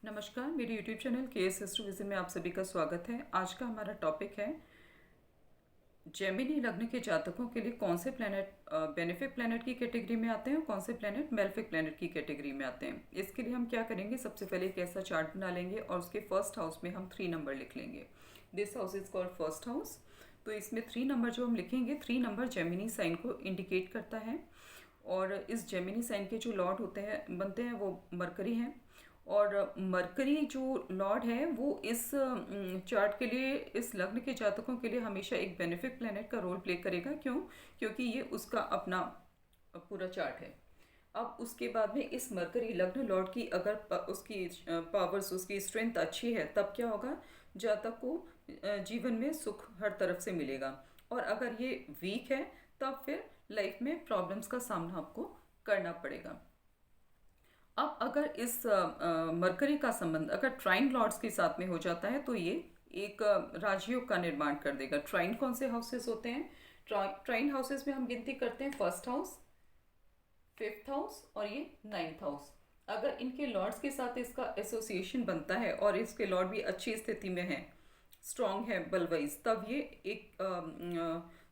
नमस्कार, मेरे YouTube channel KS एस्ट्रोविजन में आप सभी का स्वागत है। आज का हमारा टॉपिक है जेमिनी लग्न के जातकों के लिए कौन से प्लैनेट बेनिफिक प्लैनेट की कैटेगरी में आते हैं और कौन से प्लैनेट मेलेफिक प्लैनेट की कैटेगरी में आते हैं। इसके लिए हम क्या करेंगे, सबसे पहले एक ऐसा चार्ट बना लेंगे और उसके फर्स्ट हाउस में हम 3 नंबर लिख लेंगे। This house is called first house. तो इसमें 3 नंबर जो हम लिखेंगे, 3 नंबर जेमिनी साइन को इंडिकेट करता है। और इस जेमिनी साइन के जो लॉर्ड होते हैं बनते हैं वो मरकरी हैं। और मरकरी जो लॉर्ड है वो इस चार्ट के लिए, इस लग्न के जातकों के लिए हमेशा एक बेनिफिक प्लेनेट का रोल प्ले करेगा। क्यों? क्योंकि ये उसका अपना पूरा चार्ट है। अब उसके बाद में इस मरकरी लग्न लॉर्ड की अगर उसकी पावर्स, उसकी स्ट्रेंथ अच्छी है, तब क्या होगा, जातक को जीवन में सुख हर तरफ से मिलेगा। और अगर ये वीक है तब फिर लाइफ में प्रॉब्लम्स का सामना आपको करना पड़ेगा। अब अगर इस मरकरी का संबंध अगर ट्राइन लॉर्ड्स के साथ में हो जाता है तो ये एक राजयोग का निर्माण कर देगा। ट्राइन कौन से हाउसेस होते हैं? ट्राइन हाउसेस में हम गिनती करते हैं फर्स्ट हाउस, फिफ्थ हाउस और ये नाइन्थ हाउस। अगर इनके लॉर्ड्स के साथ इसका एसोसिएशन बनता है और इसके लॉर्ड भी अच्छी स्थिति में है, स्ट्रांग है बलवाइज, तब ये एक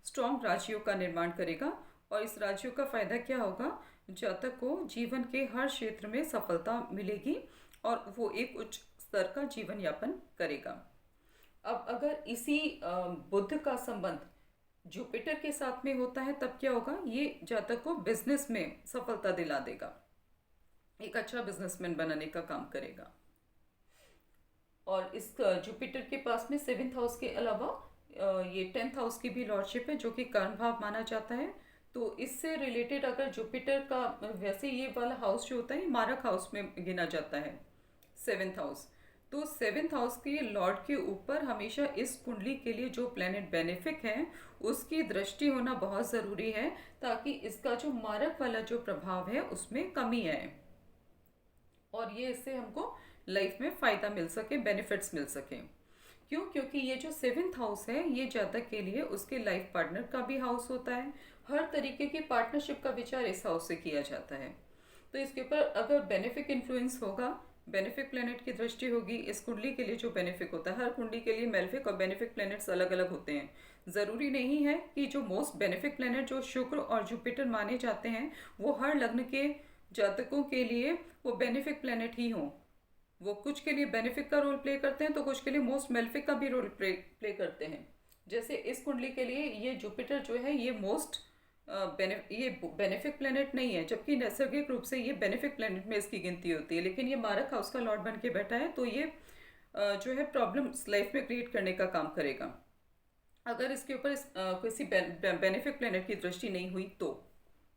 स्ट्रांग राजयोग का निर्माण करेगा। और इस राजयोग का फायदा क्या होगा, जातक को जीवन के हर क्षेत्र में सफलता मिलेगी और वो एक उच्च स्तर का जीवन यापन करेगा। अब अगर इसी बुध का संबंध जुपिटर के साथ में होता है तब क्या होगा, ये जातक को बिजनेस में सफलता दिला देगा, एक अच्छा बिजनेसमैन बनाने का काम करेगा। और इस जुपिटर के पास में 7th हाउस के अलावा ये 10th हाउस की भी लॉर्डशिप है जो कि कर्म भाव माना जाता है। तो इससे रिलेटेड अगर जुपिटर का, वैसे ये वाला हाउस जो होता है मारक हाउस में गिना जाता है 7th हाउस। तो 7th हाउस के लॉर्ड के ऊपर हमेशा इस कुंडली के लिए जो प्लेनेट बेनिफिक है उसकी दृष्टि होना बहुत ज़रूरी है, ताकि इसका जो मारक वाला जो प्रभाव है उसमें कमी आए और ये इससे हमको लाइफ में फ़ायदा मिल सके, बेनिफिट्स मिल सके। क्यों? क्योंकि ये जो 7th हाउस है ये जातक के लिए उसके लाइफ पार्टनर का भी हाउस होता है। हर तरीके की पार्टनरशिप का विचार इस हाउस से किया जाता है। तो इसके ऊपर अगर बेनिफिक इन्फ्लुएंस होगा, बेनिफिक प्लेनेट की दृष्टि होगी इस कुंडली के लिए, जो बेनिफिक होता है, हर कुंडली के लिए मेलेफिक और बेनिफिक प्लेनेट्स अलग अलग होते हैं। ज़रूरी नहीं है कि जो मोस्ट बेनिफिक प्लेनेट जो शुक्र और जुपिटर माने जाते हैं वो हर लग्न के जातकों के लिए वो बेनिफिक प्लेनेट ही हों। वो कुछ के लिए बेनिफिक का रोल प्ले करते हैं तो कुछ के लिए मोस्ट मेलेफिक का भी रोल प्ले करते हैं। जैसे इस कुंडली के लिए ये जुपिटर जो है ये मोस्ट ये बेनिफिक प्लेनेट नहीं है, जबकि नैसर्गिक रूप से ये बेनिफिक प्लेनेट में इसकी गिनती होती है। लेकिन ये मारक हाउस का लॉर्ड बन के बैठा है तो ये जो है प्रॉब्लम्स लाइफ में क्रिएट करने का काम करेगा अगर इसके ऊपर किसी बेनिफिक प्लेनेट की दृष्टि नहीं हुई तो,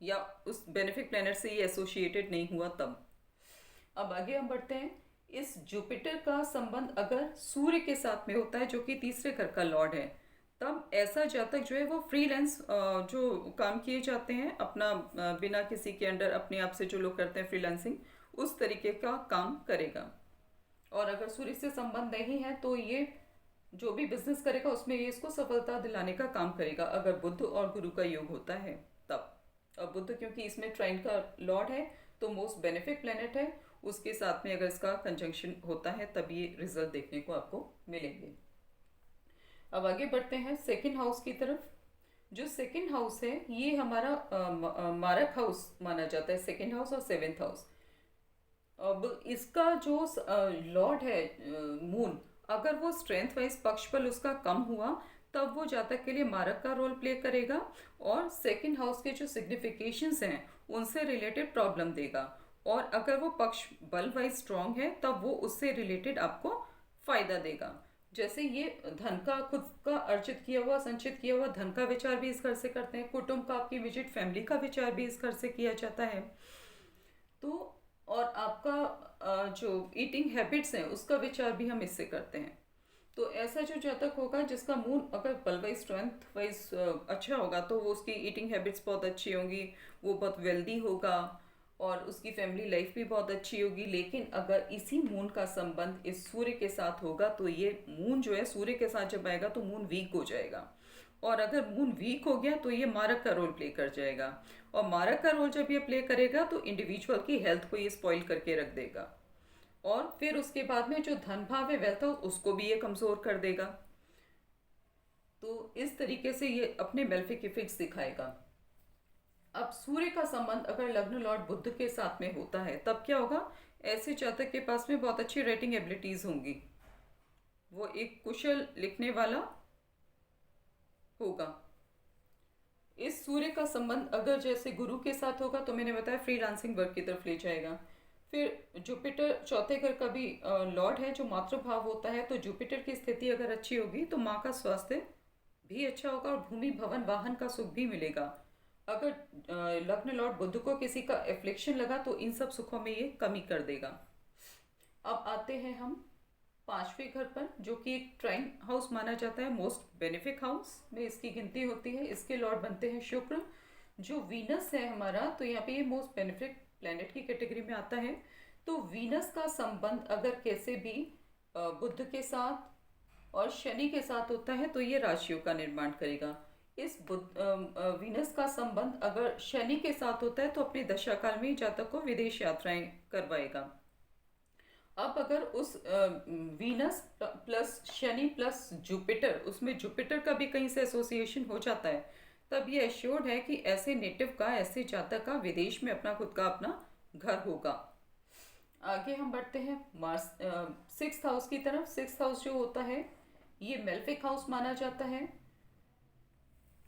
या उस बेनिफिक प्लेनेट से ये एसोसिएटेड नहीं हुआ तब। अब आगे हम बढ़ते हैं। इस जुपिटर का संबंध अगर सूर्य के साथ में होता है जो कि तीसरे घर का लॉर्ड है, तब ऐसा जातक जो है वो फ्रीलांस जो काम किए जाते हैं अपना बिना किसी के अंडर अपने आप से जो लोग करते हैं फ्रीलांसिंग, उस तरीके का काम करेगा। और अगर सूर्य से संबंध नहीं है तो ये जो भी बिजनेस करेगा उसमें ये इसको सफलता दिलाने का काम करेगा अगर बुध और गुरु का योग होता है तब। और बुध क्योंकि इसमें ट्राइन का लॉर्ड है तो मोस्ट बेनिफिक प्लेनेट है, उसके साथ में अगर इसका कंजंक्शन होता है तब ये रिजल्ट देखने को आपको मिलेंगे। अब आगे बढ़ते हैं सेकंड हाउस की तरफ। जो सेकंड हाउस है ये हमारा मारक हाउस माना जाता है, सेकंड हाउस और 7th हाउस। अब इसका जो लॉर्ड है मून, अगर वो स्ट्रेंथ वाइज पक्ष बल उसका कम हुआ तब वो जातक के लिए मारक का रोल प्ले करेगा और सेकंड हाउस के जो सिग्निफिकेशंस हैं उनसे रिलेटेड प्रॉब्लम देगा। और अगर वो पक्ष बल वाइज स्ट्रांग है तब वो उससे रिलेटेड आपको फायदा देगा। जैसे ये धन का, खुद का अर्जित किया हुआ, संचित किया हुआ धन का विचार भी इस घर से करते हैं, कुटुंब का, आपकी विजिट फैमिली का विचार भी इस घर से किया जाता है। तो और आपका जो ईटिंग हैबिट्स हैं उसका विचार भी हम इससे करते हैं। तो ऐसा जो जातक होगा जिसका मूड अगर बल वाइज स्ट्रेंथ वाइज अच्छा होगा तो वो उसकी ईटिंग हैबिट्स बहुत अच्छी होंगी, वो बहुत वेल्दी होगा और उसकी फैमिली लाइफ भी बहुत अच्छी होगी। लेकिन अगर इसी मून का संबंध इस सूर्य के साथ होगा तो ये मून जो है सूर्य के साथ जब आएगा तो मून वीक हो जाएगा। और अगर मून वीक हो गया तो ये मारक का रोल प्ले कर जाएगा। और मारक का रोल जब ये प्ले करेगा तो इंडिविजुअल की हेल्थ को ये स्पॉइल करके रख देगा। और फिर उसके बाद में जो धन भाव है वेल्थ हाउस उसको भी ये कमज़ोर कर देगा। तो इस तरीके से ये अपने मेल्फिक इफेक्ट्स दिखाएगा। अब सूर्य का संबंध अगर लग्न लॉर्ड बुध के साथ में होता है तब क्या होगा, ऐसे जातक के पास में बहुत अच्छी राइटिंग एबिलिटीज होंगी, वो एक कुशल लिखने वाला होगा। इस सूर्य का संबंध अगर जैसे गुरु के साथ होगा तो मैंने बताया फ्रीलांसिंग वर्क की तरफ ले जाएगा। फिर जुपिटर चौथे घर का भी लॉर्ड है जो मातृभाव होता है, तो जुपिटर की स्थिति अगर अच्छी होगी तो माँ का स्वास्थ्य भी अच्छा होगा और भूमि भवन वाहन का सुख भी मिलेगा। अगर लग्न लॉर्ड बुध को किसी का एफ्लिक्शन लगा तो इन सब सुखों में ये कमी कर देगा। अब आते हैं हम पांचवें घर पर, जो कि एक ट्राइन हाउस माना जाता है, मोस्ट बेनिफिक हाउस में इसकी गिनती होती है। इसके लॉर्ड बनते हैं शुक्र। जो वीनस है हमारा, तो यहाँ पे ये मोस्ट बेनिफिक प्लैनेट की कैटेगरी में आता है। तो वीनस का संबंध अगर कैसे भी बुध के साथ और शनि के साथ होता है तो ये राशियों का निर्माण करेगा। इस वीनस का संबंध अगर शनि के साथ होता है तो अपने दशा काल में जातक को विदेश यात्राएं करवाएगा। अब अगर उस Venus plus Shani plus Jupiter, उसमें जुपिटर का भी कहीं से एसोसिएशन हो जाता है, तब ये एश्योर्ड है कि ऐसे नेटिव का, ऐसे जातक का विदेश में अपना खुद का अपना घर होगा। आगे हम बढ़ते हैं मार्स सिक्स्थ हाउस की तरफ। सिक्स्थ हाउस जो होता है ये मेल्फिक हाउस माना जाता है,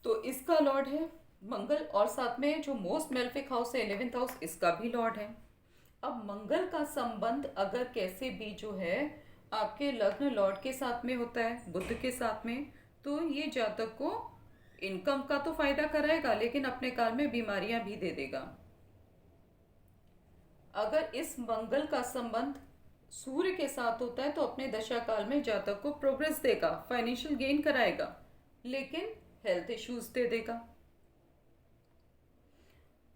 तो इसका लॉर्ड है मंगल, और साथ में जो मोस्ट मेल्फिक हाउस है 11th हाउस, इसका भी लॉर्ड है। अब मंगल का संबंध अगर कैसे भी जो है आपके लग्न लॉर्ड के साथ में होता है, बुध के साथ में, तो ये जातक को इनकम का तो फायदा कराएगा लेकिन अपने काल में बीमारियां भी दे देगा। अगर इस मंगल का संबंध सूर्य के साथ होता है तो अपने दशा काल में जातक को प्रोग्रेस देगा, फाइनेंशियल गेन कराएगा, लेकिन हेल्थ इश्यूज दे देगा।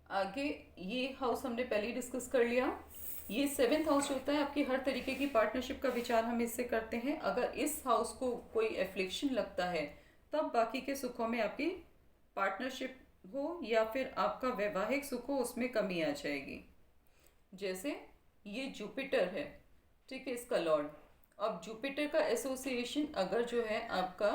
आगे ये हाउस हमने पहले ही डिस्कस कर लिया। ये 7th हाउस होता है, आपकी हर तरीके की पार्टनरशिप का विचार हम इससे करते हैं। अगर इस हाउस को कोई एफ्लिक्शन लगता है तब बाकी के सुखों में आपकी पार्टनरशिप हो या फिर आपका वैवाहिक सुख हो, उसमें कमी आ जाएगी। जैसे ये जुपिटर है, ठीक है, इसका लॉर्ड। अब जुपिटर का एसोसिएशन अगर जो है आपका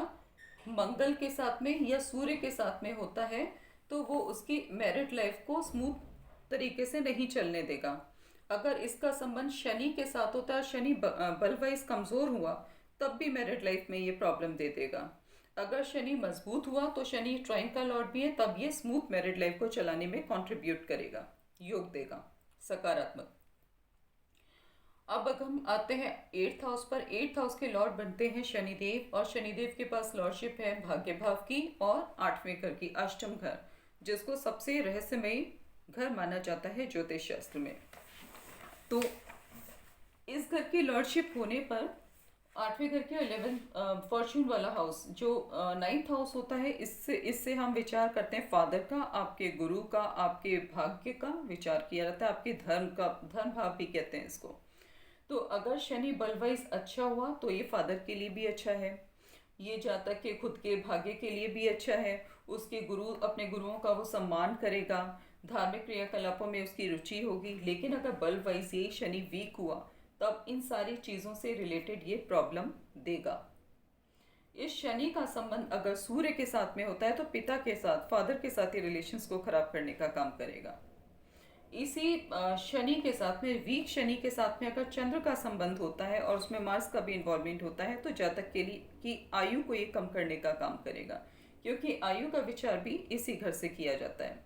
मंगल के साथ में या सूर्य के साथ में होता है तो वो उसकी मैरिड लाइफ को स्मूथ तरीके से नहीं चलने देगा। अगर इसका संबंध शनि के साथ होता है, शनि बलवाइज कमज़ोर हुआ, तब भी मैरिड लाइफ में ये प्रॉब्लम दे देगा। अगर शनि मजबूत हुआ तो शनि ट्राइन का लॉर्ड भी है, तब ये स्मूथ मैरिड लाइफ को चलाने में कंट्रीब्यूट करेगा, योग देगा सकारात्मक। अब अगर हम आते हैं 8th हाउस पर, 8th हाउस के लॉर्ड बनते हैं शनिदेव, और शनिदेव के पास लॉर्डशिप है भाग्य भाव की और 8वें घर की, अष्टम घर, जिसको सबसे रहस्यमयी घर माना जाता है ज्योतिष शास्त्र में। तो इस घर की लॉर्डशिप होने पर 8वें घर के 11 फॉर्चून वाला हाउस जो 9th हाउस होता है, इससे हम विचार करते हैं फादर का, आपके गुरु का, आपके भाग्य का विचार किया जाता है, आपके धर्म का, धर्म भाव भी कहते हैं इसको। तो अगर शनि बलवाइज अच्छा हुआ तो ये फादर के लिए भी अच्छा है, ये जातक के खुद के भाग्य के लिए भी अच्छा है। उसके गुरु, अपने गुरुओं का वो सम्मान करेगा, धार्मिक क्रियाकलापों में उसकी रुचि होगी। लेकिन अगर बलवाइज ये शनि वीक हुआ तब इन सारी चीज़ों से रिलेटेड ये प्रॉब्लम देगा। इस शनि का संबंध अगर सूर्य के साथ में होता है तो पिता के साथ, फादर के साथ ये रिलेशंस को खराब करने का काम करेगा। इसी शनि के साथ में, वीक शनि के साथ में अगर चंद्र का संबंध होता है और उसमें मार्स का भी इन्वॉल्वमेंट होता है तो जातक के लिए की आयु को ये कम करने का काम करेगा, क्योंकि आयु का विचार भी इसी घर से किया जाता है।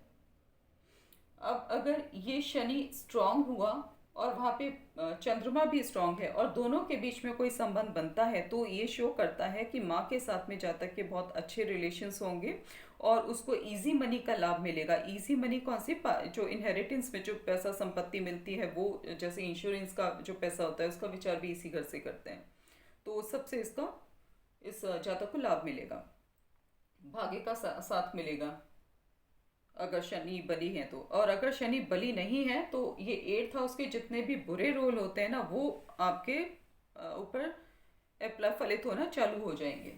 अब अगर ये शनि स्ट्रांग हुआ और वहाँ पे चंद्रमा भी स्ट्रांग है और दोनों के बीच में कोई संबंध बनता है तो ये शो करता है कि माँ के साथ में जातक के बहुत अच्छे रिलेशंस होंगे और उसको इजी मनी का लाभ मिलेगा। इजी मनी कौन सी, जो इनहेरिटेंस में जो पैसा संपत्ति मिलती है, वो जैसे इंश्योरेंस का जो पैसा होता है उसका विचार भी इसी घर से करते हैं, तो सबसे इसका, इस जातक को लाभ मिलेगा, भाग्य का साथ मिलेगा अगर शनि बली है तो। और अगर शनि बली नहीं है तो ये 8th हाउस के जितने भी बुरे रोल होते हैं ना, वो आपके ऊपर फलित होना चालू हो जाएंगे।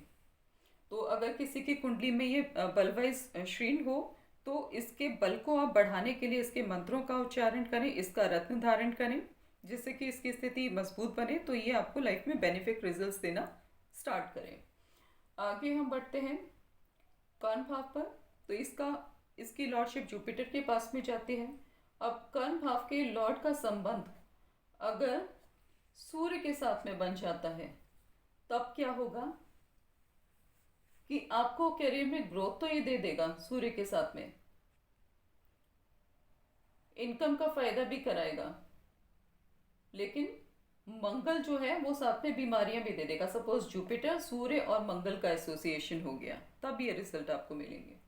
तो अगर किसी की कुंडली में ये बलवाइज क्षीण हो तो इसके बल को आप बढ़ाने के लिए इसके मंत्रों का उच्चारण करें, इसका रत्न धारण करें, जिससे कि इसकी स्थिति मजबूत बने, तो ये आपको लाइफ में बेनिफिक रिजल्ट्स देना स्टार्ट करें। आगे हम बढ़ते हैं कर्म भाव पर। तो इसकी लॉर्डशिप जुपिटर के पास में जाती है। अब कर्म भाव के लॉर्ड का संबंध अगर सूर्य के साथ में बन जाता है, तब क्या होगा कि आपको करियर में ग्रोथ तो ये दे देगा सूर्य के साथ में, इनकम का फायदा भी कराएगा, लेकिन मंगल जो है वो साथ में बीमारियां भी दे देगा। सपोज जुपिटर सूर्य और मंगल का एसोसिएशन हो गया, तब ये रिजल्ट आपको मिलेंगे।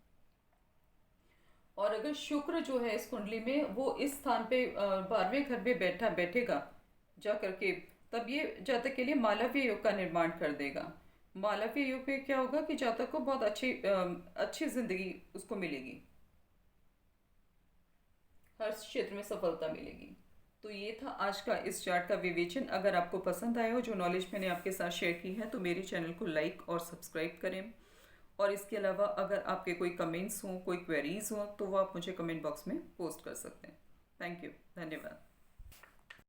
और अगर शुक्र जो है इस कुंडली में वो इस स्थान पे 12वें घर में बैठेगा जा करके, तब ये जातक के लिए मालव्य योग का निर्माण कर देगा। मालव्य योग में क्या होगा कि जातक को बहुत अच्छी जिंदगी उसको मिलेगी, हर क्षेत्र में सफलता मिलेगी। तो ये था आज का इस चार्ट का विवेचन। अगर आपको पसंद आया हो जो नॉलेज मैंने आपके साथ शेयर की है, तो मेरे चैनल को लाइक और सब्सक्राइब करें। और इसके अलावा अगर आपके कोई कमेंट्स हों, कोई क्वेरीज हों, तो वो आप मुझे कमेंट बॉक्स में पोस्ट कर सकते हैं। थैंक यू, धन्यवाद।